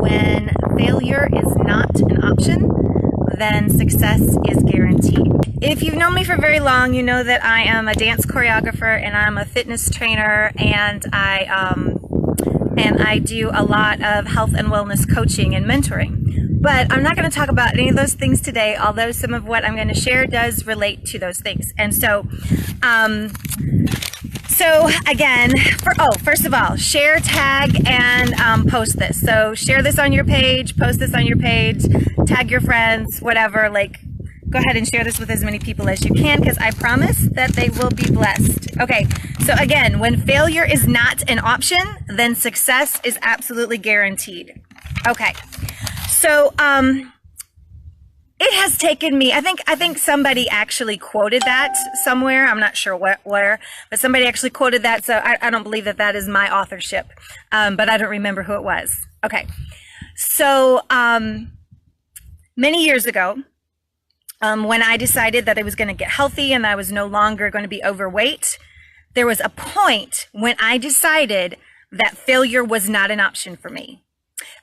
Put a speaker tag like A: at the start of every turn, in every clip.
A: when failure is not an option, then success is guaranteed. If you've known me for very long, you know that I am a dance choreographer and I'm a fitness trainer, and I do a lot of health and wellness coaching and mentoring. But I'm not going to talk about any of those things today, although some of what I'm going to share does relate to those things. And so again, first of all, share, tag, and post this. So share this on your page, post this on your page, tag your friends, whatever. Like, go ahead and share this with as many people as you can, because I promise that they will be blessed. Okay, so again, when failure is not an option, then success is absolutely guaranteed. Okay, so it has taken me, I think somebody actually quoted that somewhere. I'm not sure where, but somebody actually quoted that. So I don't believe that is my authorship, but I don't remember who it was. Okay. So many years ago, when I decided that I was going to get healthy and I was no longer going to be overweight, there was a point when I decided that failure was not an option for me.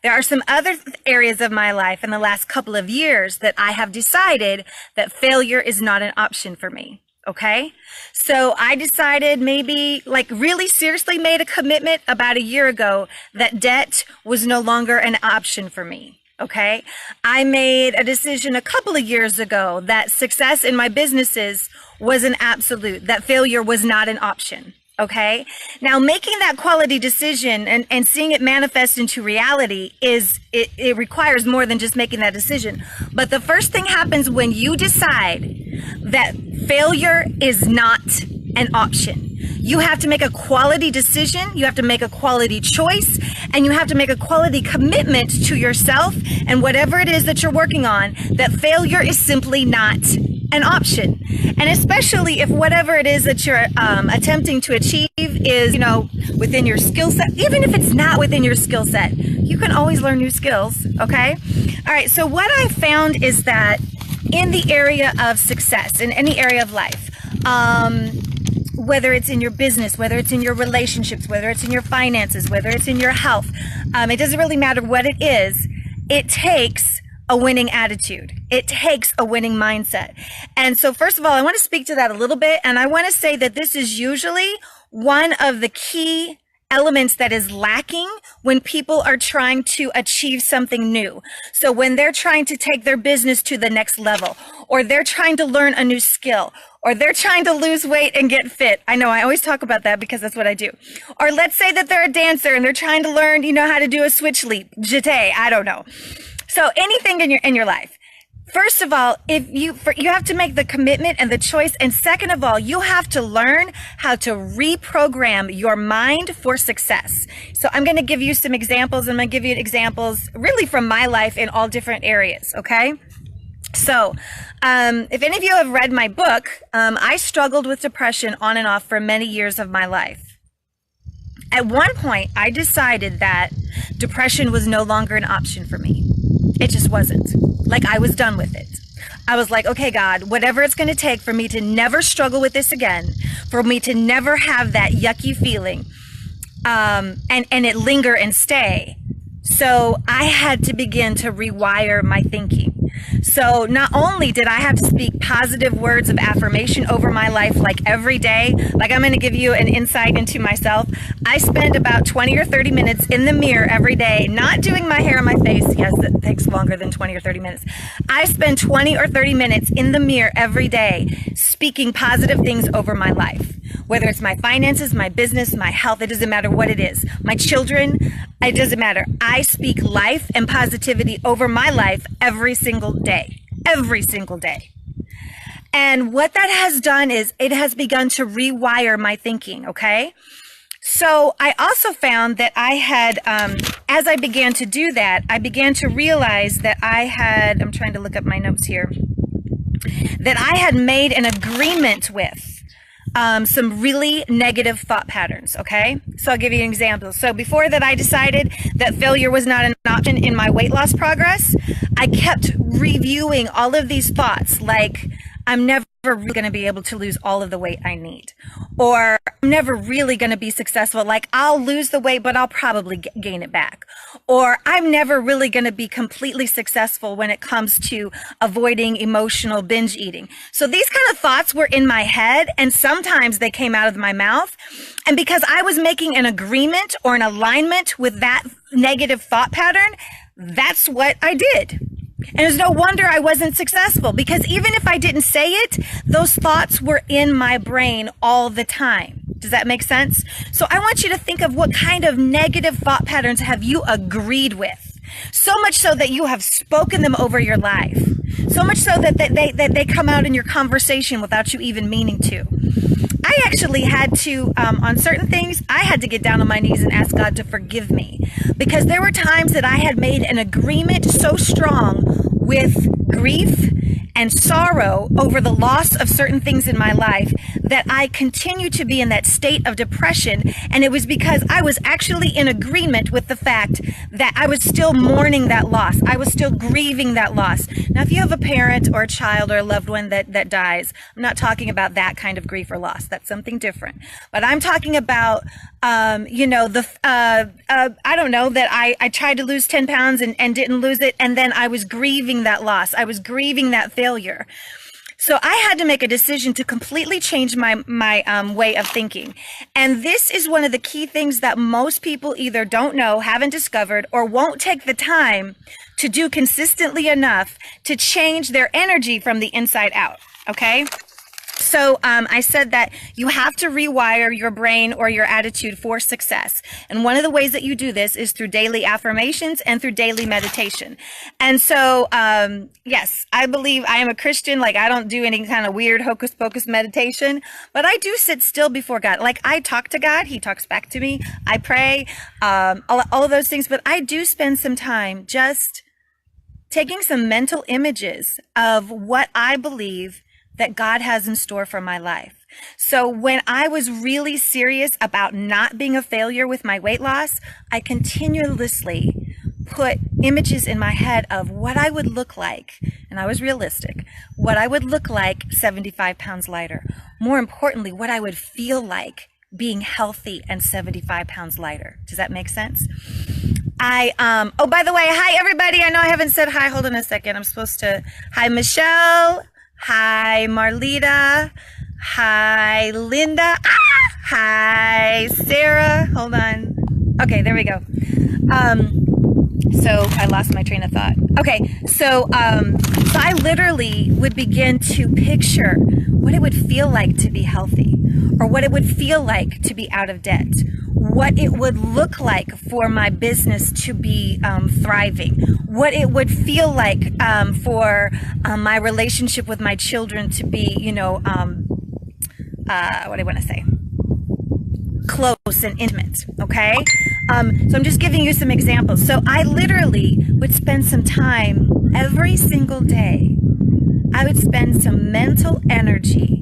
A: There are some other areas of my life in the last couple of years that I have decided that failure is not an option for me. Okay. So I decided, maybe like really seriously made a commitment about a year ago, that debt was no longer an option for me. Okay. I made a decision a couple of years ago that success in my businesses was an absolute, that failure was not an option. Okay. Now, making that quality decision and seeing it manifest into reality it requires more than just making that decision. But the first thing happens when you decide that failure is not an option. You have to make a quality decision. You have to make a quality choice, and you have to make a quality commitment to yourself and whatever it is that you're working on, that failure is simply not an option. And especially if whatever it is that you're attempting to achieve is, within your skill set. Even if it's not within your skill set, you can always learn new skills. Okay. All right. So what I found is that in the area of success, in any area of life, whether it's in your business, whether it's in your relationships, whether it's in your finances, whether it's in your health, it doesn't really matter what it is. It takes a winning attitude. It takes a winning mindset. And so first of all, I want to speak to that a little bit. And I want to say that this is usually one of the key elements that is lacking when people are trying to achieve something new. So when they're trying to take their business to the next level, or they're trying to learn a new skill, or they're trying to lose weight and get fit. I know I always talk about that because that's what I do. Or let's say that they're a dancer and they're trying to learn, how to do a switch leap, jeté, I don't know. So anything in your life. First of all, you have to make the commitment and the choice. And second of all, you have to learn how to reprogram your mind for success. So I'm going to give you some examples. I'm going to give you examples really from my life in all different areas. Okay. So, if any of you have read my book, I struggled with depression on and off for many years of my life. At one point, I decided that depression was no longer an option for me. It just wasn't. Like, I was done with it. I was like, okay, God, whatever it's going to take for me to never struggle with this again, for me to never have that yucky feeling, and it linger and stay. So I had to begin to rewire my thinking. So not only did I have to speak positive words of affirmation over my life, like every day, like I'm going to give you an insight into myself. I spend about 20 or 30 minutes in the mirror every day, not doing my hair on my face. Yes, it takes longer than 20 or 30 minutes. I spend 20 or 30 minutes in the mirror every day, speaking positive things over my life. Whether it's my finances, my business, my health, it doesn't matter what it is. My children, it doesn't matter. I speak life and positivity over my life every single day. Every single day. And what that has done is it has begun to rewire my thinking, okay? So I also found that I had, as I began to do that, I began to realize that I'm trying to look up my notes here, that I had made an agreement with some really negative thought patterns, okay? So I'll give you an example. So before that, I decided that failure was not an option in my weight loss progress. I kept reviewing all of these thoughts, like I'm never really going to be able to lose all of the weight I need, or I'm never really going to be successful. Like, I'll lose the weight, but I'll probably gain it back. Or I'm never really going to be completely successful when it comes to avoiding emotional binge eating. So these kind of thoughts were in my head, and sometimes they came out of my mouth. And because I was making an agreement or an alignment with that negative thought pattern, that's what I did. And it's no wonder I wasn't successful, because even if I didn't say it, those thoughts were in my brain all the time. Does that make sense? So I want you to think of what kind of negative thought patterns have you agreed with? So much so that you have spoken them over your life. So much so that they come out in your conversation without you even meaning to. I actually had to, on certain things, I had to get down on my knees and ask God to forgive me, because there were times that I had made an agreement so strong with grief and sorrow over the loss of certain things in my life that I continued to be in that state of depression. And it was because I was actually in agreement with the fact that I was still mourning that loss. I was still grieving that loss. Now, if you have a parent or a child or a loved one that dies, I'm not talking about that kind of grief or loss. That's something different. But I'm talking about, I don't know, that I tried to lose 10 pounds and didn't lose it. And then I was grieving that loss. I was grieving that failure. So I had to make a decision to completely change my way of thinking. And this is one of the key things that most people either don't know, haven't discovered, or won't take the time to do consistently enough to change their energy from the inside out. Okay? So I said that you have to rewire your brain or your attitude for success. And one of the ways that you do this is through daily affirmations and through daily meditation. And so, yes, I believe I am a Christian. Like, I don't do any kind of weird hocus pocus meditation, but I do sit still before God. Like, I talk to God. He talks back to me. I pray, all of those things. But I do spend some time just taking some mental images of what I believe that God has in store for my life. So when I was really serious about not being a failure with my weight loss, I continuously put images in my head of what I would look like, and I was realistic, what I would look like 75 pounds lighter. More importantly, what I would feel like being healthy and 75 pounds lighter. Does that make sense? Oh, by the way, hi everybody. I know I haven't said hi. Hold on a second. I'm supposed to. Hi, Michelle. Hi, Marlita. Hi, Linda. Hi, Sarah. Hold on. Okay, there we go. So I lost my train of thought. Okay, so I literally would begin to picture what it would feel like to be healthy, or what it would feel like to be out of debt, what it would look like for my business to be thriving, what it would feel like for my relationship with my children to be, what do I want to say? Close and intimate, okay? So I'm just giving you some examples. So I literally would spend some time every single day. I would spend some mental energy.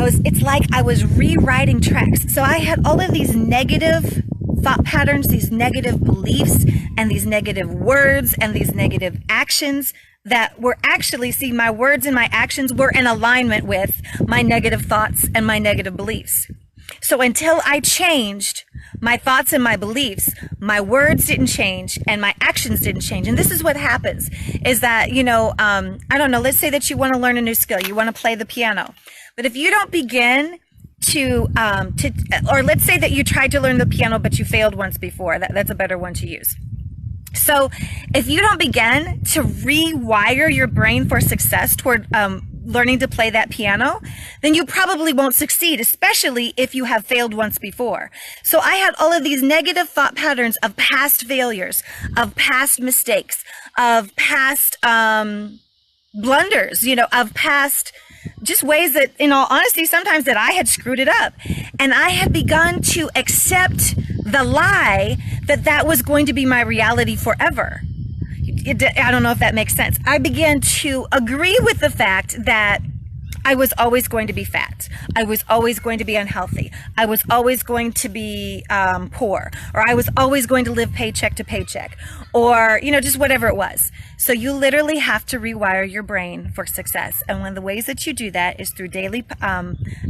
A: It's like I was rewriting tracks. So I had all of these negative thought patterns, these negative beliefs, and these negative words, and these negative actions that were actually, my words and my actions were in alignment with my negative thoughts and my negative beliefs. So until I changed my thoughts and my beliefs, my words didn't change and my actions didn't change. And this is what happens is that, I don't know, let's say that you want to learn a new skill. You want to play the piano. But if you don't begin or let's say that you tried to learn the piano, but you failed once before, that's a better one to use. So if you don't begin to rewire your brain for success toward learning to play that piano, then you probably won't succeed, especially if you have failed once before. So I had all of these negative thought patterns of past failures, of past mistakes, of past blunders, of past just ways that, in all honesty, sometimes that I had screwed it up. And I had begun to accept the lie that was going to be my reality forever. I don't know if that makes sense. I began to agree with the fact that I was always going to be fat. I was always going to be unhealthy. I was always going to be poor, or I was always going to live paycheck to paycheck, or, just whatever it was. So you literally have to rewire your brain for success. And one of the ways that you do that is through daily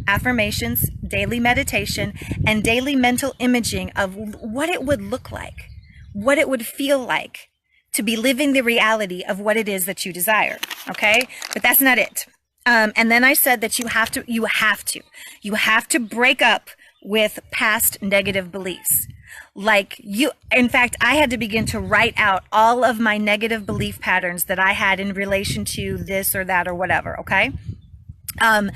A: affirmations, daily meditation, and daily mental imaging of what it would look like, what it would feel like to be living the reality of what it is that you desire. Okay? But that's not it. And then I said that you have to break up with past negative beliefs. In fact, I had to begin to write out all of my negative belief patterns that I had in relation to this or that or whatever. Okay. And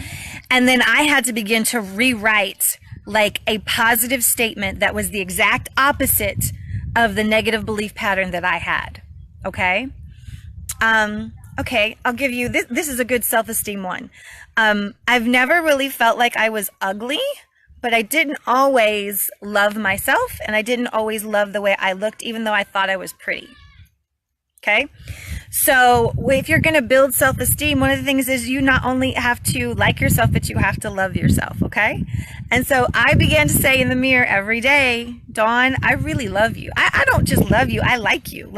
A: then I had to begin to rewrite like a positive statement that was the exact opposite of the negative belief pattern that I had. Okay. Okay, I'll give you this. This is a good self-esteem one. I've never really felt like I was ugly, but I didn't always love myself, and I didn't always love the way I looked, even though I thought I was pretty. Okay? So if you're going to build self-esteem, one of the things is you not only have to like yourself, but you have to love yourself, okay? And so I began to say in the mirror every day, Dawn, I really love you. I don't just love you, I like you.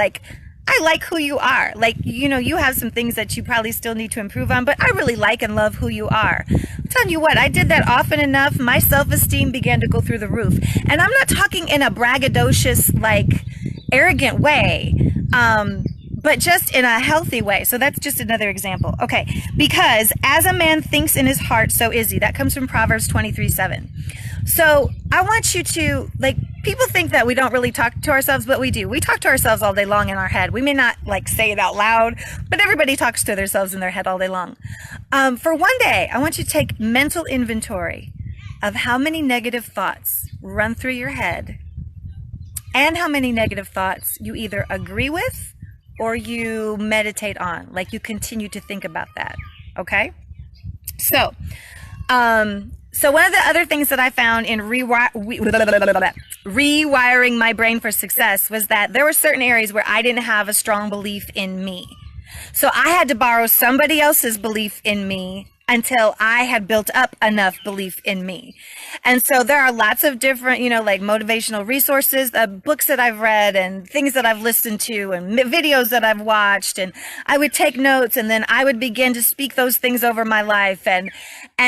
A: I like who you are. You have some things that you probably still need to improve on, but I really like and love who you are. I'm telling you what, I did that often enough, my self-esteem began to go through the roof. And I'm not talking in a braggadocious, arrogant way, but just in a healthy way. So that's just another example. Okay, because as a man thinks in his heart, so is he. That comes from Proverbs 23:7. So I want you to, people think that we don't really talk to ourselves, but we do. We talk to ourselves all day long in our head. We may not say it out loud, but everybody talks to themselves in their head all day long. For one day, I want you to take mental inventory of how many negative thoughts run through your head and how many negative thoughts you either agree with or you meditate on, you continue to think about that. Okay? So one of the other things that I found in rewiring my brain for success was that there were certain areas where I didn't have a strong belief in me. So I had to borrow somebody else's belief in me until I had built up enough belief in me. And so there are lots of different, motivational resources, books that I've read and things that I've listened to and videos that I've watched. And I would take notes and then I would begin to speak those things over my life. And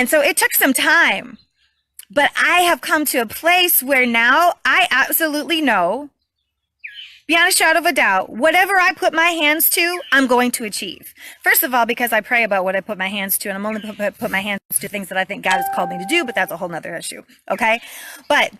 A: so it took some time, but I have come to a place where now I absolutely know, beyond a shadow of a doubt, whatever I put my hands to, I'm going to achieve. First of all, because I pray about what I put my hands to, and I'm only put my hands to things that I think God has called me to do, but that's a whole nother issue, okay? But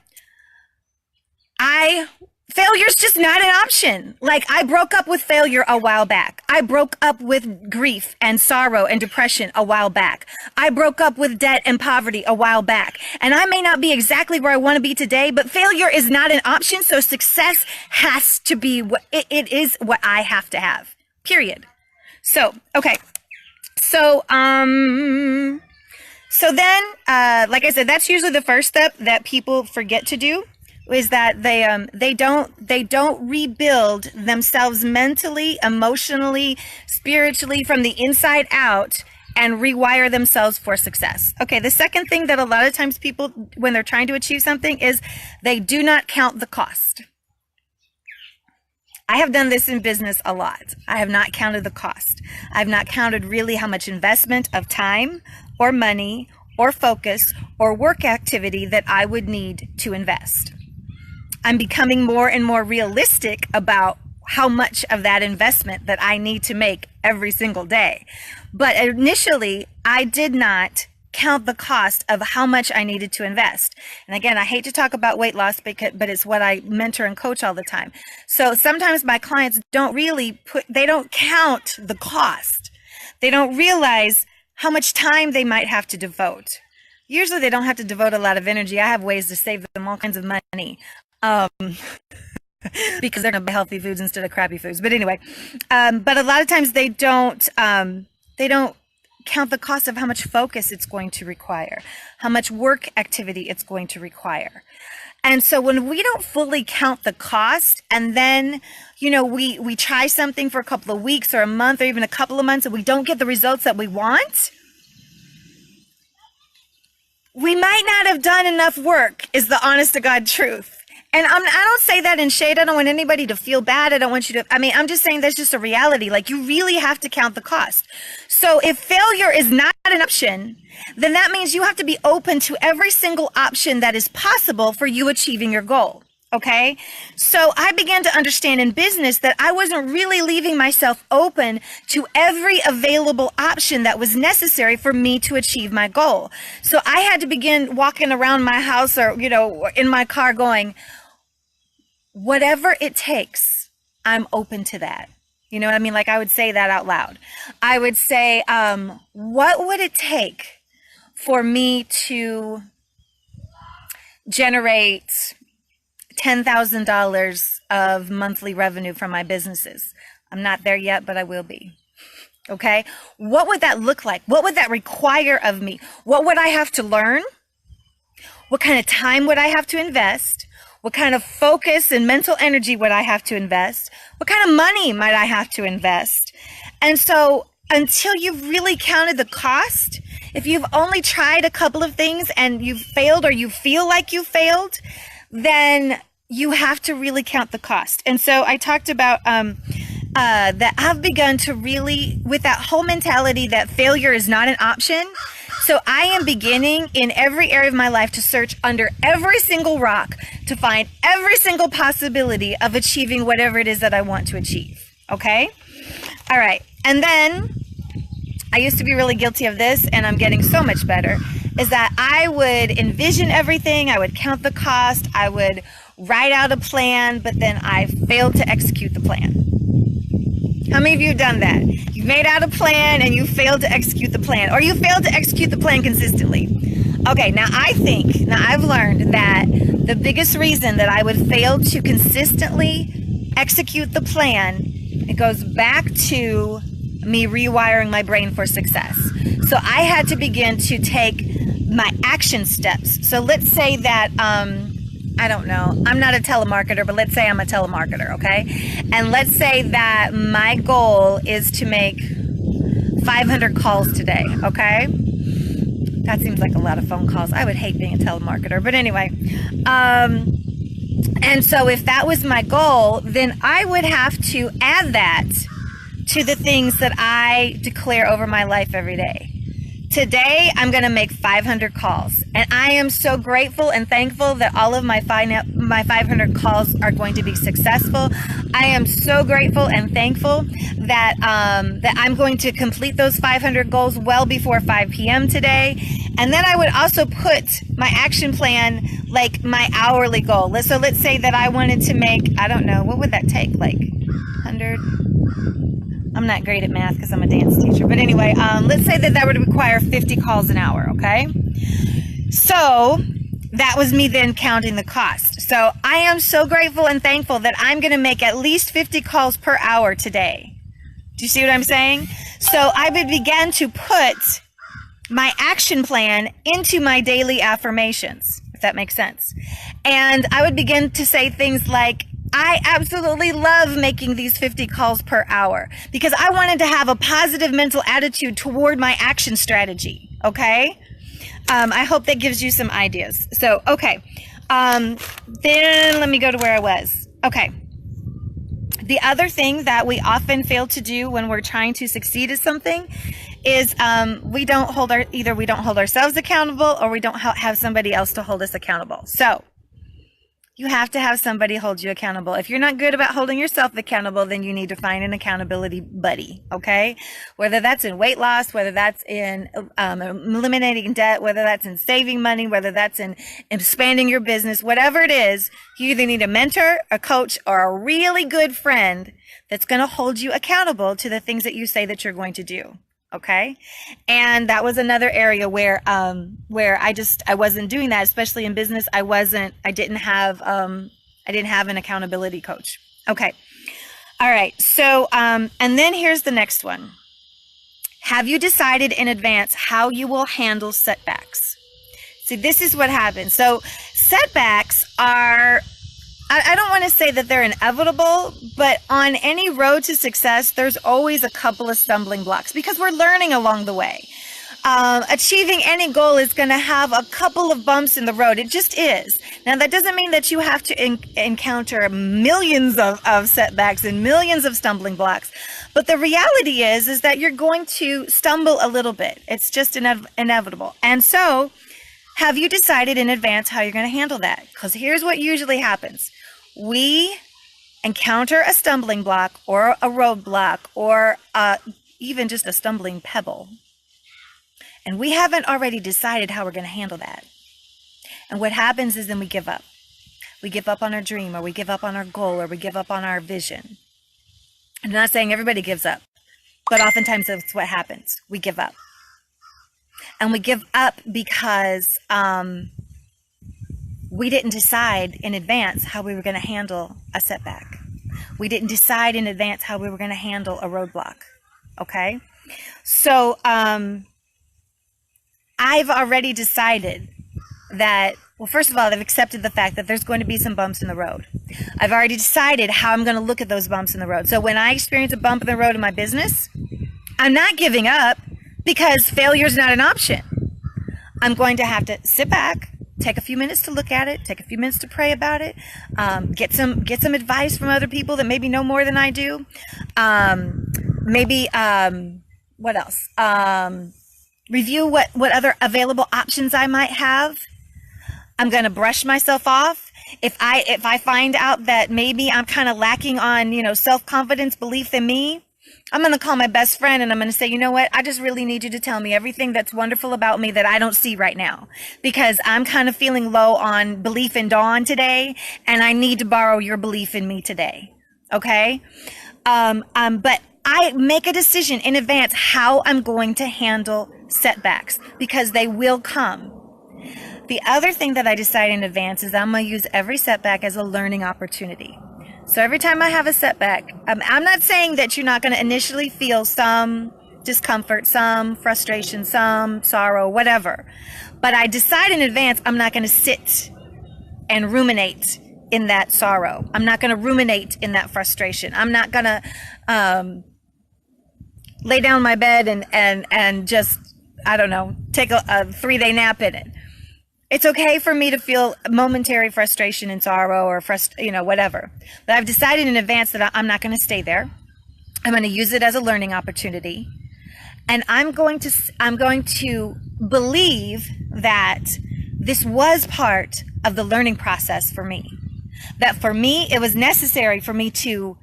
A: failure's just not an option. I broke up with failure a while back. I broke up with grief and sorrow and depression a while back. I broke up with debt and poverty a while back. And I may not be exactly where I want to be today, but failure is not an option. So success has to be it is what I have to have, period. So, okay. So then, like I said, that's usually the first step that people forget to do. Is that they don't rebuild themselves mentally, emotionally, spiritually from the inside out and rewire themselves for success. Okay, the second thing that a lot of times people, when they're trying to achieve something, is they do not count the cost. I have done this in business a lot. I have not counted the cost. I've not counted really how much investment of time or money or focus or work activity that I would need to invest. I'm becoming more and more realistic about how much of that investment that I need to make every single day. But initially, I did not count the cost of how much I needed to invest. And again, I hate to talk about weight loss, but it's what I mentor and coach all the time. So sometimes my clients they don't count the cost. They don't realize how much time they might have to devote. Usually they don't have to devote a lot of energy. I have ways to save them all kinds of money. Because they're going to buy healthy foods instead of crappy foods. But anyway, but a lot of times they don't count the cost of how much focus it's going to require, how much work activity it's going to require. And so when we don't fully count the cost and then, we try something for a couple of weeks or a month or even a couple of months and we don't get the results that we want, we might not have done enough work, is the honest to God truth. And I don't say that in shade. I don't want anybody to feel bad. I don't want you to, I'm just saying that's just a reality. Like, you really have to count the cost. So if failure is not an option, then that means you have to be open to every single option that is possible for you achieving your goal. Okay. So I began to understand in business that I wasn't really leaving myself open to every available option that was necessary for me to achieve my goal. So I had to begin walking around my house or, in my car going, whatever it takes, I'm open to that. You know what I mean? Like, I would say that out loud. I would say, what would it take for me to generate $10,000 of monthly revenue from my businesses? I'm not there yet, but I will be. Okay. What would that look like? What would that require of me? What would I have to learn? What kind of time would I have to invest? What kind of focus and mental energy would I have to invest? What kind of money might I have to invest? And so until you've really counted the cost, if you've only tried a couple of things and you've failed or you feel like you failed, then you have to really count the cost. And so I talked about that I've begun to really, with that whole mentality that failure is not an option. So I am beginning in every area of my life to search under every single rock to find every single possibility of achieving whatever it is that I want to achieve. Okay? All right. And then I used to be really guilty of this, and I'm getting so much better, is that I would envision everything. I would count the cost. I would write out a plan, but then I failed to execute the plan. How many of you have done that? You've made out a plan and you failed to execute the plan, or you failed to execute the plan consistently. Okay, now I've learned that the biggest reason that I would fail to consistently execute the plan, it goes back to me rewiring my brain for success. So I had to begin to take my action steps. So let's say that, I don't know, I'm not a telemarketer, but let's say I'm a telemarketer, okay? And let's say that my goal is to make 500 calls today, okay? That seems like a lot of phone calls. I would hate being a telemarketer, but anyway. And so if that was my goal, then I would have to add that to the things that I declare over my life every day. Today, I'm going to make 500 calls, and I am so grateful and thankful that all of my 500 calls are going to be successful. I am so grateful and thankful that that I'm going to complete those 500 goals well before 5 p.m. today. And then I would also put my action plan, like my hourly goal. So let's say that I wanted to make, I don't know, what would that take? Like 100? I'm not great at math because I'm a dance teacher. But anyway, let's say that would require 50 calls an hour, okay? So that was me then counting the cost. So I am so grateful and thankful that I'm going to make at least 50 calls per hour today. Do you see what I'm saying? So I would begin to put my action plan into my daily affirmations, if that makes sense. And I would begin to say things like, I absolutely love making these 50 calls per hour because I wanted to have a positive mental attitude toward my action strategy. Okay. I hope that gives you some ideas. So, okay. Then let me go to where I was. Okay. The other thing that we often fail to do when we're trying to succeed at something is we don't hold ourselves accountable, or we don't have somebody else to hold us accountable. So you have to have somebody hold you accountable. If you're not good about holding yourself accountable, then you need to find an accountability buddy, okay? Whether that's in weight loss, whether that's in eliminating debt, whether that's in saving money, whether that's in expanding your business, whatever it is, you either need a mentor, a coach, or a really good friend that's going to hold you accountable to the things that you say that you're going to do. Okay. And that was another area where I wasn't doing that, especially in business. I didn't have an accountability coach. Okay. All right. So, and then here's the next one. Have you decided in advance how you will handle setbacks? See, this is what happens. So setbacks are, I don't want to say that they're inevitable, but on any road to success, there's always a couple of stumbling blocks because we're learning along the way. Achieving any goal is going to have a couple of bumps in the road. It just is. Now, that doesn't mean that you have to encounter millions of setbacks and millions of stumbling blocks. But the reality is that you're going to stumble a little bit. It's just inevitable. And so, have you decided in advance how you're going to handle that? Because here's what usually happens. We encounter a stumbling block or a roadblock or even just a stumbling pebble. And we haven't already decided how we're going to handle that. And what happens is then we give up. We give up on our dream, or we give up on our goal, or we give up on our vision. I'm not saying everybody gives up, but oftentimes that's what happens. We give up. And we give up because we didn't decide in advance how we were going to handle a setback. We didn't decide in advance how we were going to handle a roadblock. Okay? So, I've already decided that, well, first of all, I've accepted the fact that there's going to be some bumps in the road. I've already decided how I'm going to look at those bumps in the road. So when I experience a bump in the road in my business, I'm not giving up because failure is not an option. I'm going to have to sit back, take a few minutes to look at it, take a few minutes to pray about it, get some advice from other people that maybe know more than I do. What else? Review what other available options I might have. I'm going to brush myself off. If I find out that maybe I'm kind of lacking on, self-confidence, belief in me, I'm going to call my best friend and I'm going to say, you know what? I just really need you to tell me everything that's wonderful about me that I don't see right now, because I'm kind of feeling low on belief in Dawn today, and I need to borrow your belief in me today. Okay? But I make a decision in advance how I'm going to handle setbacks, because they will come. The other thing that I decide in advance is I'm going to use every setback as a learning opportunity. So every time I have a setback, I'm not saying that you're not going to initially feel some discomfort, some frustration, some sorrow, whatever. But I decide in advance I'm not going to sit and ruminate in that sorrow. I'm not going to ruminate in that frustration. I'm not going to lay down my bed and just, I don't know, take a 3-day nap in it. It's okay for me to feel momentary frustration and sorrow or whatever. But I've decided in advance that I'm not going to stay there. I'm going to use it as a learning opportunity. And I'm going to believe that this was part of the learning process for me. That for me, it was necessary for me to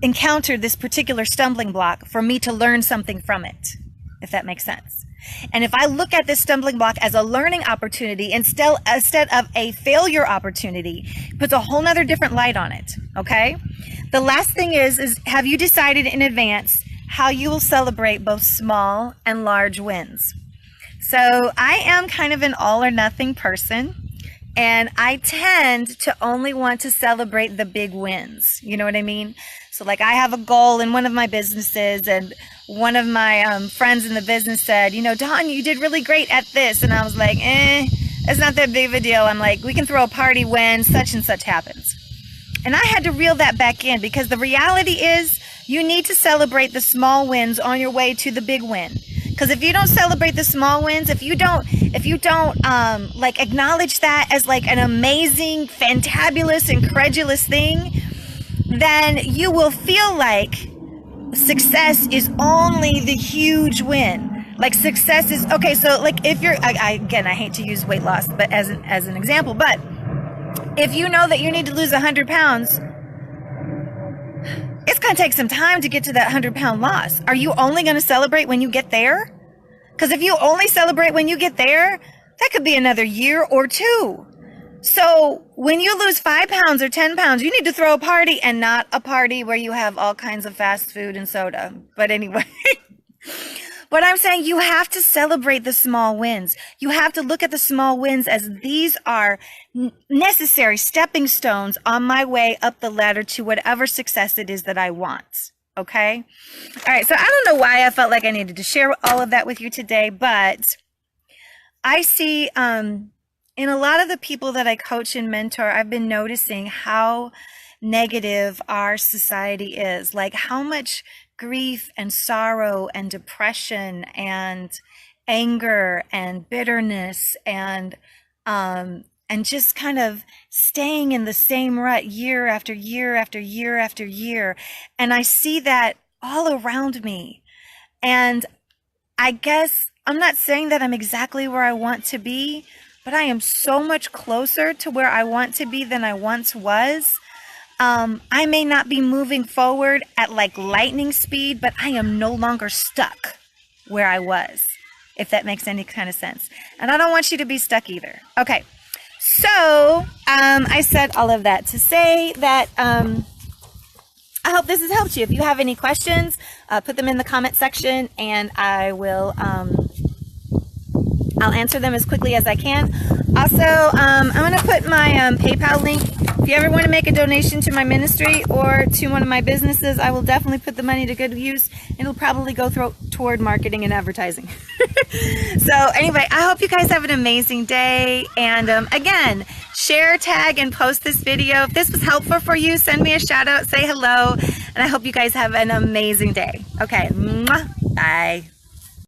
A: encounter this particular stumbling block for me to learn something from it, if that makes sense. And if I look at this stumbling block as a learning opportunity instead of a failure opportunity, it puts a whole nother different light on it, okay? The last thing is have you decided in advance how you will celebrate both small and large wins? So I am kind of an all or nothing person, and I tend to only want to celebrate the big wins. You know what I mean? So like I have a goal in one of my businesses, and one of my friends in the business said, Dawn, you did really great at this. And I was like, it's not that big of a deal. I'm like, we can throw a party when such and such happens. And I had to reel that back in, because the reality is you need to celebrate the small wins on your way to the big win. Because if you don't celebrate the small wins, if you don't acknowledge that as like an amazing, fantabulous, incredulous thing, then you will feel like success is only the huge win. Like success is, okay, so like if you're, I hate to use weight loss but as an example, but if you know that you need to lose 100 pounds, it's going to take some time to get to that 100-pound loss. Are you only going to celebrate when you get there? Because if you only celebrate when you get there, that could be another year or 2. So when you lose 5 pounds or 10 pounds, you need to throw a party, and not a party where you have all kinds of fast food and soda. But anyway, but I'm saying you have to celebrate the small wins. You have to look at the small wins as these are necessary stepping stones on my way up the ladder to whatever success it is that I want. Okay? All right. So I don't know why I felt like I needed to share all of that with you today, but I see, in a lot of the people that I coach and mentor, I've been noticing how negative our society is, like how much grief and sorrow and depression and anger and bitterness and just kind of staying in the same rut year after year after year after year. And I see that all around me. And I guess I'm not saying that I'm exactly where I want to be, but I am so much closer to where I want to be than I once was. I may not be moving forward at like lightning speed, but I am no longer stuck where I was, if that makes any kind of sense. And I don't want you to be stuck either. Okay, so I said all of that to say that I hope this has helped you. If you have any questions, put them in the comment section, and I will I'll answer them as quickly as I can. Also, I'm going to put my PayPal link. If you ever want to make a donation to my ministry or to one of my businesses, I will definitely put the money to good use. It'll probably go toward marketing and advertising. So anyway, I hope you guys have an amazing day. And again, share, tag, and post this video. If this was helpful for you, send me a shout out, say hello, and I hope you guys have an amazing day. Okay, mwah, bye.